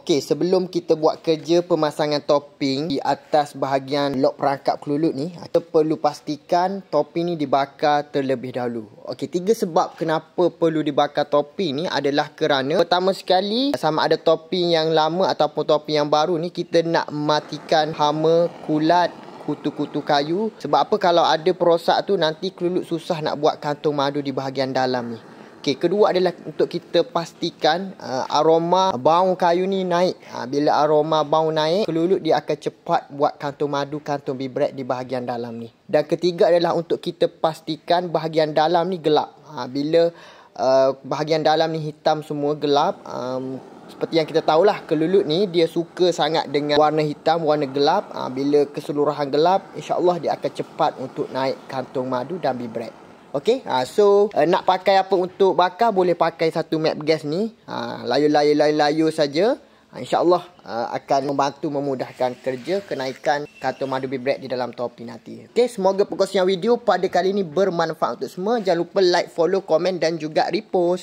Okey, sebelum kita buat kerja pemasangan topping di atas bahagian lock perangkap kelulut ni, kita perlu pastikan topping ni dibakar terlebih dahulu. Okey, 3 sebab kenapa perlu dibakar topping ni adalah kerana pertama sekali, sama ada topping yang lama ataupun topping yang baru ni, kita nak mematikan hama, kulat, kutu-kutu kayu. Sebab apa, kalau ada perosak tu nanti kelulut susah nak buat kantung madu di bahagian dalam ni. Okey, kedua adalah untuk kita pastikan aroma bau kayu ni naik. Bila aroma bau naik, kelulut dia akan cepat buat kantung madu, kantung bee bread di bahagian dalam ni. Dan ketiga adalah untuk kita pastikan bahagian dalam ni gelap. Bila bahagian dalam ni hitam semua gelap, seperti yang kita tahulah, kelulut ni dia suka sangat dengan warna hitam, warna gelap. Bila keseluruhan gelap, insya-Allah dia akan cepat untuk naik kantung madu dan bee bread. Okey, so nak pakai apa untuk bakar, boleh pakai satu mat gas ni. Layu saja. InsyaAllah akan membantu memudahkan kerja kenaikan kantung madu bee bread di dalam topi nanti. Okey, semoga perkongsian video pada kali ini bermanfaat untuk semua. Jangan lupa like, follow, komen dan juga repost.